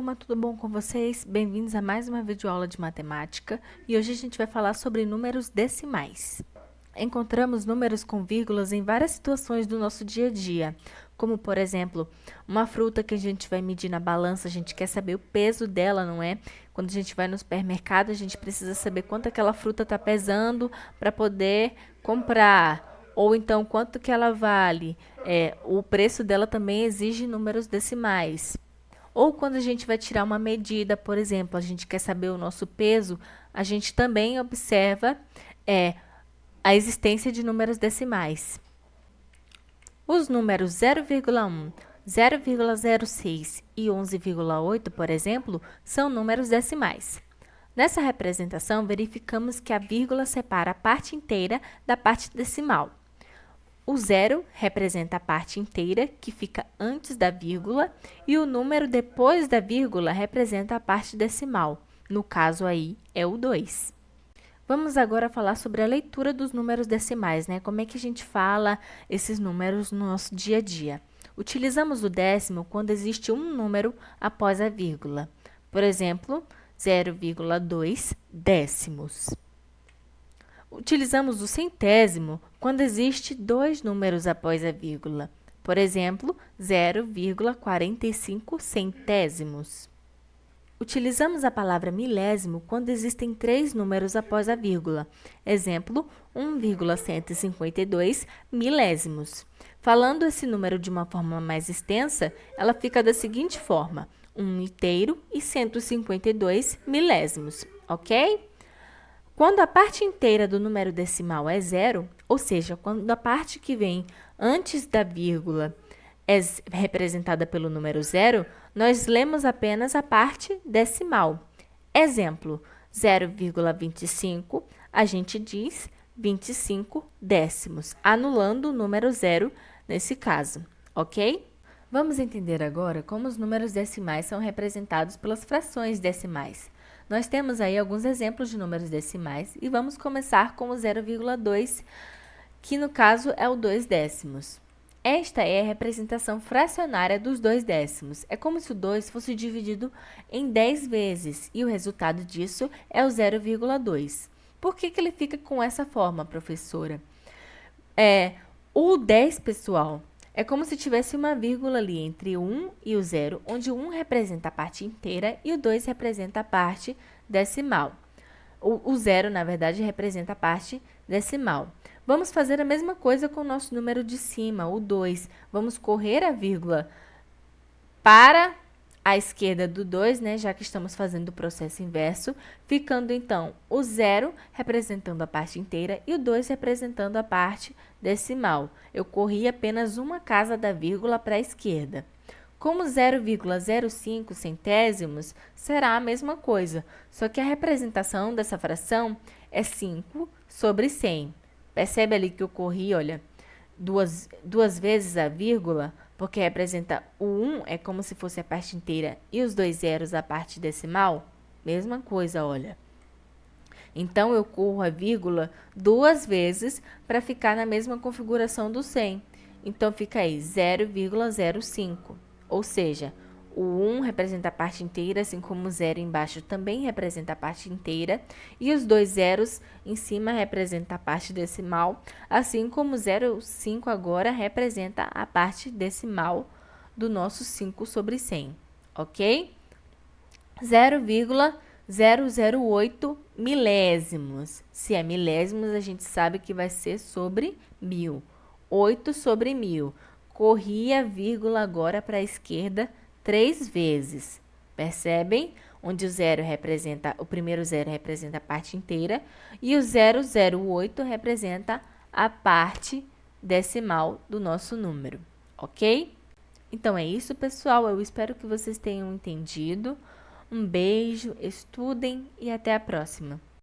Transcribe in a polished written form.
turma, tudo bom com vocês? Bem-vindos a mais uma videoaula de matemática e hoje a gente vai falar sobre números decimais. Encontramos números com vírgulas em várias situações do nosso dia a dia, como por exemplo, uma fruta que a gente vai medir na balança, a gente quer saber o peso dela, não é? Quando a gente vai no supermercado, a gente precisa saber quanto aquela fruta está pesando para poder comprar, ou então quanto que ela vale. O preço dela também exige números decimais. Ou quando a gente vai tirar uma medida, por exemplo, a gente quer saber o nosso peso, a gente também observa a existência de números decimais. Os números 0,1, 0,06 e 11,8, por exemplo, são números decimais. Nessa representação, verificamos que a vírgula separa a parte inteira da parte decimal. O zero representa a parte inteira, que fica antes da vírgula, e o número depois da vírgula representa a parte decimal. No caso aí, é o 2. Vamos agora falar sobre a leitura dos números decimais, né? Como é que a gente fala esses números no nosso dia a dia? Utilizamos o décimo quando existe um número após a vírgula. Por exemplo, 0,2 décimos. Utilizamos o centésimo quando existe dois números após a vírgula. Por exemplo, 0,45 centésimos. Utilizamos a palavra milésimo quando existem três números após a vírgula. Exemplo, 1,152 milésimos. Falando esse número de uma forma mais extensa, ela fica da seguinte forma: 1 inteiro e 152 milésimos, ok? Quando a parte inteira do número decimal é zero, ou seja, quando a parte que vem antes da vírgula é representada pelo número zero, nós lemos apenas a parte decimal. Exemplo, 0,25, a gente diz 25 décimos, anulando o número zero nesse caso, ok? Vamos entender agora como os números decimais são representados pelas frações decimais. Nós temos aí alguns exemplos de números decimais e vamos começar com o 0,2, que no caso é o 2 décimos. Esta é a representação fracionária dos 2 décimos. É como se o 2 fosse dividido em 10 vezes e o resultado disso é o 0,2. Por que ele fica com essa forma, professora? O 10, pessoal, é como se tivesse uma vírgula ali entre o 1 e o 0, onde o 1 representa a parte inteira e o 2 representa a parte decimal. O 0, na verdade, representa a parte decimal. Vamos fazer a mesma coisa com o nosso número de cima, o 2. Vamos correr a vírgula para a esquerda do 2, né, já que estamos fazendo o processo inverso, ficando então o 0 representando a parte inteira e o 2 representando a parte decimal. Eu corri apenas uma casa da vírgula para a esquerda. Como 0,05 centésimos será a mesma coisa, só que a representação dessa fração é 5 sobre 100. Percebe ali que eu corri, olha, duas vezes a vírgula, porque representa o 1 é como se fosse a parte inteira e os dois zeros a parte decimal? Mesma coisa, olha. Então, eu corro a vírgula duas vezes para ficar na mesma configuração do 100. Então, fica aí 0,05. Ou seja, o 1 representa a parte inteira, assim como o 0 embaixo também representa a parte inteira. E os dois zeros em cima representam a parte decimal, assim como o 0,5 agora representa a parte decimal do nosso 5 sobre 100, ok? 0,008 milésimos. Se é milésimos, a gente sabe que vai ser sobre 1000. 8 sobre 1000. Corri a vírgula agora para a esquerda 3 vezes. Percebem? Onde o primeiro zero representa a parte inteira e o 008 representa a parte decimal do nosso número, ok? Então, é isso, pessoal. Eu espero que vocês tenham entendido. Um beijo, estudem e até a próxima.